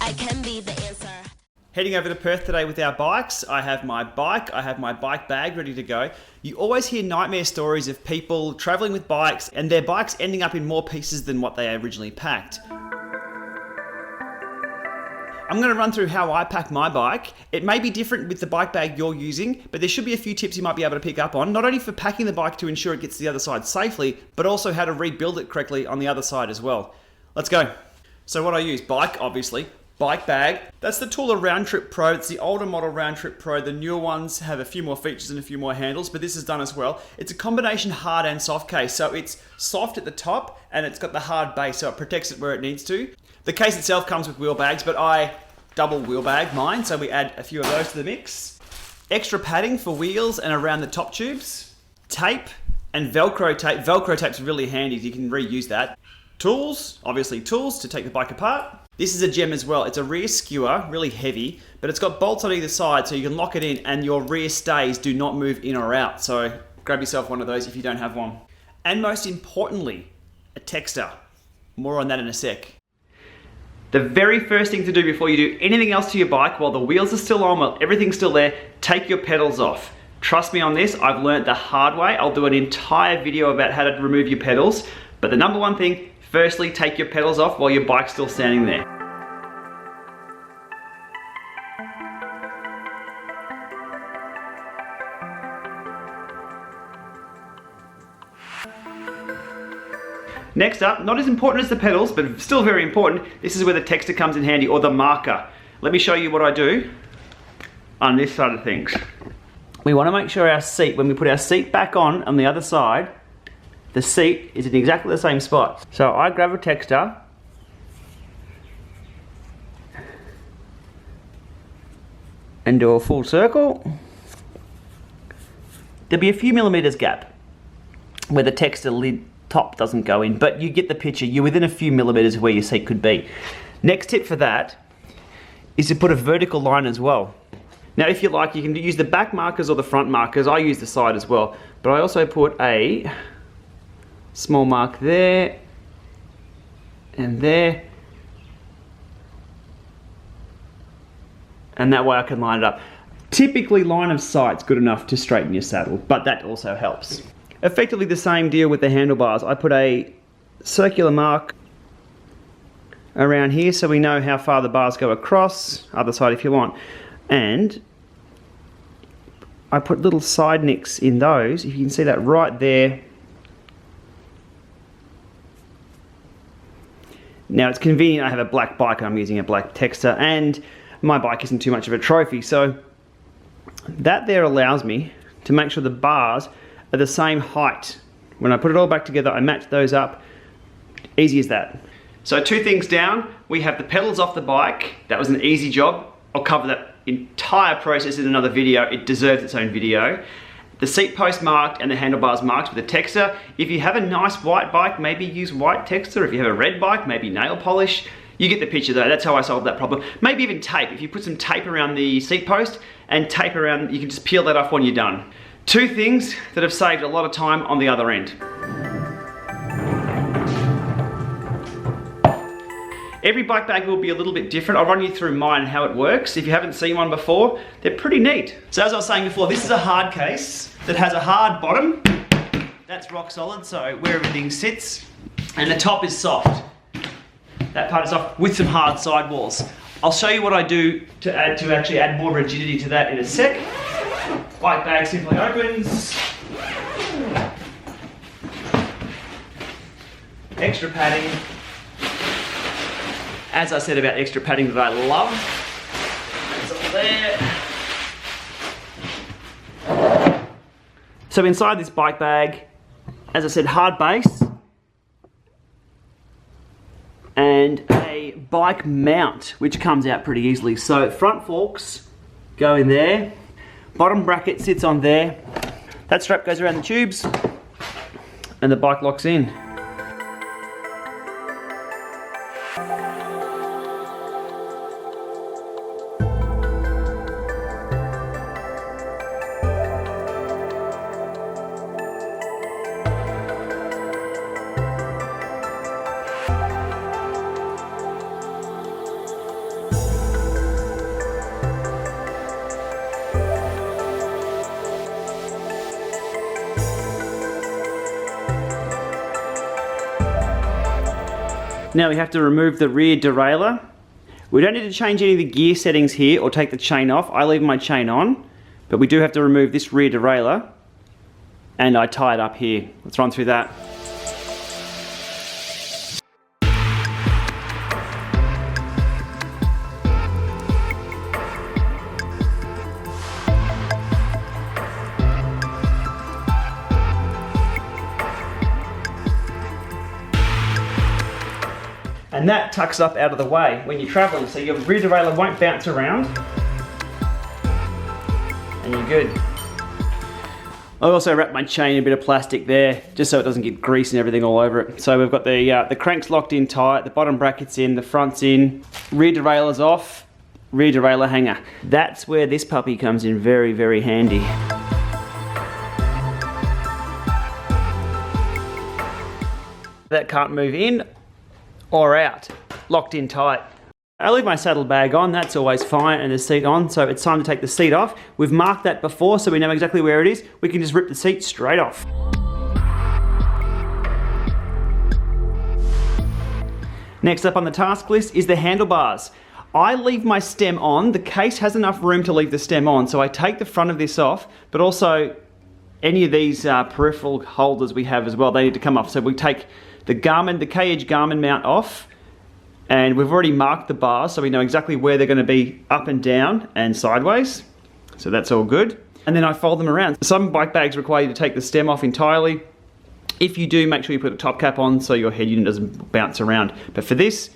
I can be the answer. Heading over to Perth today with our bikes. I have my bike bag ready to go. You always hear nightmare stories of people traveling with bikes and their bikes ending up in more pieces than what they originally packed. I'm going to run through how I pack my bike. It may be different with the bike bag you're using, but there should be a few tips you might be able to pick up on, not only for packing the bike to ensure it gets to the other side safely, but also how to rebuild it correctly on the other side as well. Let's go. So what I use, bike obviously, bike bag. That's the THULE RoundTrip Pro. It's the older model RoundTrip Pro. The newer ones have a few more features and a few more handles, but this is done as well. It's a combination hard and soft case. So it's soft at the top and it's got the hard base, so it protects it where it needs to. The case itself comes with wheel bags, but I double wheel bag mine, so we add a few of those to the mix. Extra padding for wheels and around the top tubes. Tape and Velcro tape. Velcro tape's really handy, you can reuse that. Tools, obviously tools to take the bike apart. This is a gem as well. It's a rear skewer, really heavy, but it's got bolts on either side so you can lock it in and your rear stays do not move in or out. So grab yourself one of those if you don't have one. And most importantly, a texter. More on that in a sec. The very first thing to do before you do anything else to your bike, while the wheels are still on, while everything's still there, take your pedals off. Trust me on this, I've learned the hard way. I'll do an entire video about how to remove your pedals, but the number one thing, firstly, take your pedals off while your bike's still standing there. Next up, not as important as the pedals, but still very important, this is where the texter comes in handy, or the marker. Let me show you what I do on this side of things. We want to make sure our seat, when we put our seat back on the other side, the seat is in exactly the same spot. So I grab a texter and do a full circle. There'll be a few millimeters gap where the texter lid top doesn't go in, but you get the picture. You're within a few millimeters of where your seat could be. Next tip for that is to put a vertical line as well. Now if you like, you can use the back markers or the front markers. I use the side as well, but I also put a small mark there and there, and that way I can line it up. Typically line of sight's good enough to straighten your saddle, but that also helps. Effectively the same deal with the handlebars. I put a circular mark around here so we know how far the bars go across, other side if you want, and I put little side nicks in those, if you can see that right there. Now it's convenient I have a black bike and I'm using a black texter, and my bike isn't too much of a trophy, so that there allows me to make sure the bars are the same height. When I put it all back together, I match those up. Easy as that. So 2 things down, we have the pedals off the bike. That was an easy job. I'll cover that entire process in another video. It deserves its own video. The seat post marked and the handlebars marked with a texter. If you have a nice white bike, maybe use white texter. If you have a red bike, maybe nail polish. You get the picture though, that's how I solved that problem. Maybe even tape. If you put some tape around the seat post and tape around, you can just peel that off when you're done. 2 things that have saved a lot of time on the other end. Every bike bag will be a little bit different. I'll run you through mine and how it works. If you haven't seen one before, they're pretty neat. So as I was saying before, this is a hard case that has a hard bottom. That's rock solid, so where everything sits. And the top is soft. That part is soft with some hard sidewalls. I'll show you what I do to actually add more rigidity to that in a sec. Bike bag simply opens. Extra padding. As I said about extra padding that I love. It's all there. So inside this bike bag, as I said, hard base and a bike mount, which comes out pretty easily. So front forks go in there. Bottom bracket sits on there. That strap goes around the tubes and the bike locks in. Now we have to remove the rear derailleur. We don't need to change any of the gear settings here or take the chain off. I leave my chain on, but we do have to remove this rear derailleur, and I tie it up here. Let's run through that. And that tucks up out of the way when you're traveling, so your rear derailleur won't bounce around, and you're good. I also wrap my chain in a bit of plastic there, just so it doesn't get grease and everything all over it. So we've got the cranks locked in tight, the bottom bracket's in, the front's in, rear derailleur's off, rear derailleur hanger. That's where this puppy comes in very, very handy. That can't move in or out, locked in tight. I leave my saddle bag on, that's always fine, and the seat on, so it's time to take the seat off. We've marked that before, so we know exactly where it is. We can just rip the seat straight off. Next up on the task list is the handlebars. I leave my stem on. The case has enough room to leave the stem on, so I take the front of this off, but also any of these peripheral holders we have as well, they need to come off. So we take the K-Edge Garmin mount off, and we've already marked the bars so we know exactly where they're going to be up and down and sideways. So that's all good. And then I fold them around. Some bike bags require you to take the stem off entirely. If you do, make sure you put a top cap on so your head unit doesn't bounce around. But for this,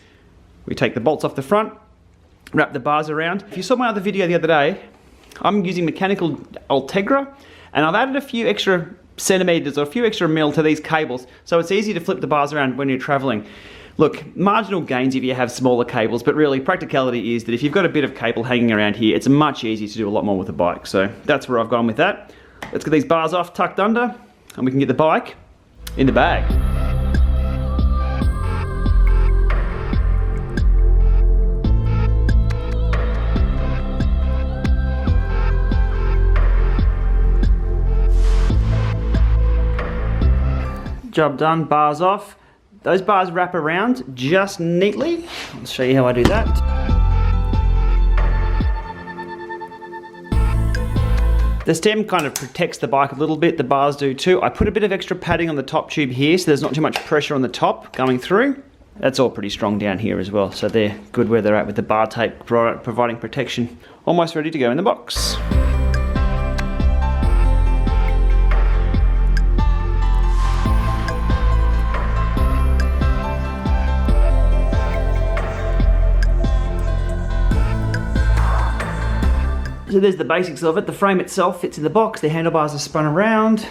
we take the bolts off the front, wrap the bars around. If you saw my other video the other day, I'm using mechanical Ultegra, and I've added a few extra centimeters or a few extra mil to these cables, so it's easy to flip the bars around when you're traveling. Look, marginal gains if you have smaller cables, but really practicality is that if you've got a bit of cable hanging around here, it's much easier to do a lot more with the bike. So that's where I've gone with that. Let's get these bars off, tucked under, and we can get the bike in the bag. Job done, bars off. Those bars wrap around just neatly. I'll show you how I do that. The stem kind of protects the bike a little bit, the bars do too. I put a bit of extra padding on the top tube here so there's not too much pressure on the top going through. That's all pretty strong down here as well, so they're good where they're at with the bar tape providing protection. Almost ready to go in the box. So there's the basics of it. The frame itself fits in the box, the handlebars are spun around,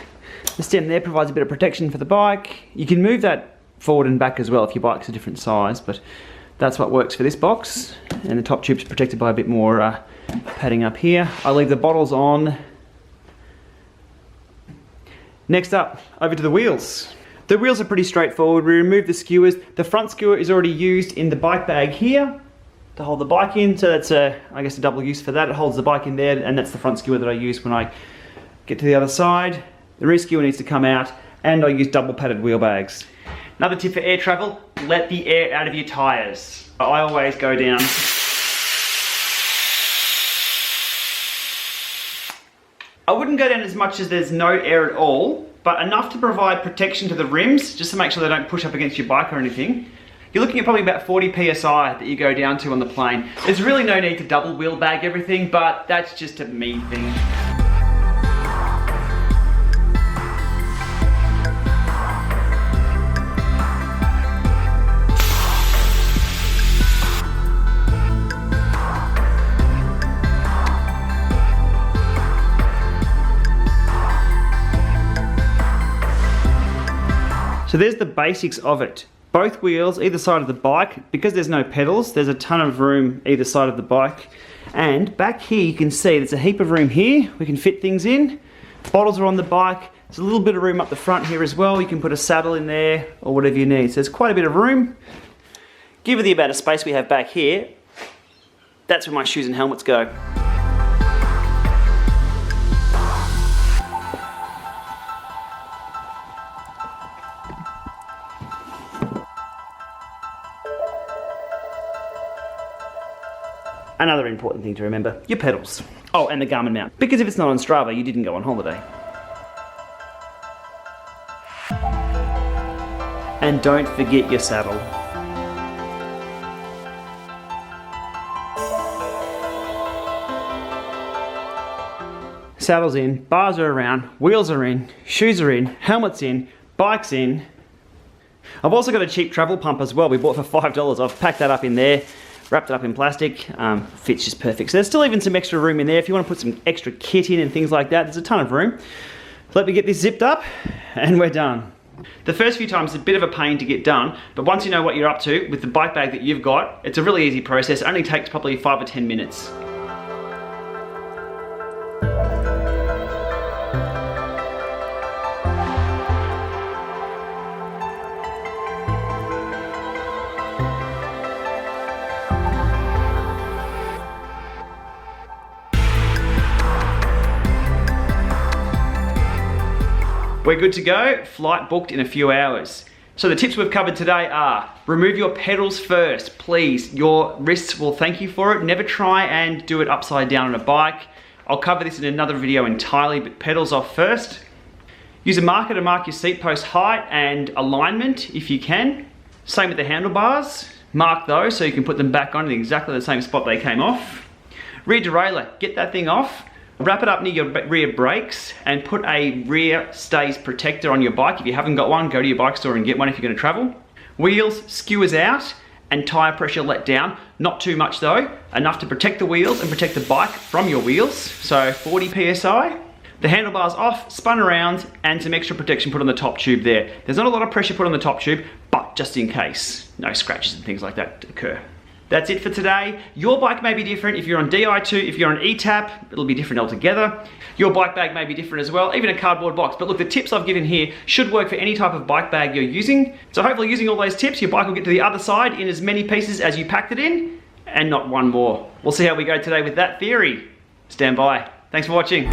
the stem there provides a bit of protection for the bike. You can move that forward and back as well if your bike's a different size, but that's what works for this box. And the top tube's protected by a bit more padding up here. I leave the bottles on. Next up, over to the wheels. The wheels are pretty straightforward. We remove the skewers. The front skewer is already used in the bike bag here to hold the bike in, so that's I guess a double use for that. It holds the bike in there, and that's the front skewer that I use when I get to the other side. The rear skewer needs to come out, and I use double padded wheel bags. Another tip for air travel, let the air out of your tyres. I always go down. I wouldn't go down as much as there's no air at all, but enough to provide protection to the rims, just to make sure they don't push up against your bike or anything. You're looking at probably about 40 PSI that you go down to on the plane. There's really no need to double wheel bag everything, but that's just a me thing. So there's the basics of it. Both wheels, either side of the bike. Because there's no pedals, there's a ton of room either side of the bike. And back here you can see there's a heap of room here. We can fit things in. Bottles are on the bike. There's a little bit of room up the front here as well. You can put a saddle in there or whatever you need. So there's quite a bit of room. Given the amount of space we have back here, that's where my shoes and helmets go. another important thing to remember, your pedals. Oh, and the Garmin mount. Because if it's not on Strava, you didn't go on holiday. And don't forget your saddle. Saddle's in, bars are around, wheels are in, shoes are in, helmet's in, bike's in. I've also got a cheap travel pump as well. We bought for $5. I've packed that up in there, wrapped it up in plastic. Fits just perfect. So there's still even some extra room in there. If you want to put some extra kit in and things like that, there's a ton of room. Let me get this zipped up and we're done. The first few times it's a bit of a pain to get done, but once you know what you're up to with the bike bag that you've got, it's a really easy process. It only takes probably 5 or 10 minutes. We're good to go, flight booked in a few hours. So the tips we've covered today are, remove your pedals first, please. Your wrists will thank you for it. Never try and do it upside down on a bike. I'll cover this in another video entirely, but pedals off first. Use a marker to mark your seat post height and alignment if you can. Same with the handlebars. Mark those so you can put them back on in exactly the same spot they came off. Rear derailleur, get that thing off. Wrap it up near your rear brakes and put a rear stays protector on your bike. If you haven't got one, go to your bike store and get one if you're going to travel. Wheels, skewers out and tyre pressure let down. Not too much though, enough to protect the wheels and protect the bike from your wheels. So 40 PSI. The handlebars off, spun around and some extra protection put on the top tube there. There's not a lot of pressure put on the top tube, but just in case, no scratches and things like that occur. That's it for today. Your bike may be different. If you're on Di2, if you're on ETAP, it'll be different altogether. Your bike bag may be different as well, even a cardboard box. But look, the tips I've given here should work for any type of bike bag you're using. So hopefully using all those tips, your bike will get to the other side in as many pieces as you packed it in, and not one more. We'll see how we go today with that theory. Stand by. Thanks for watching.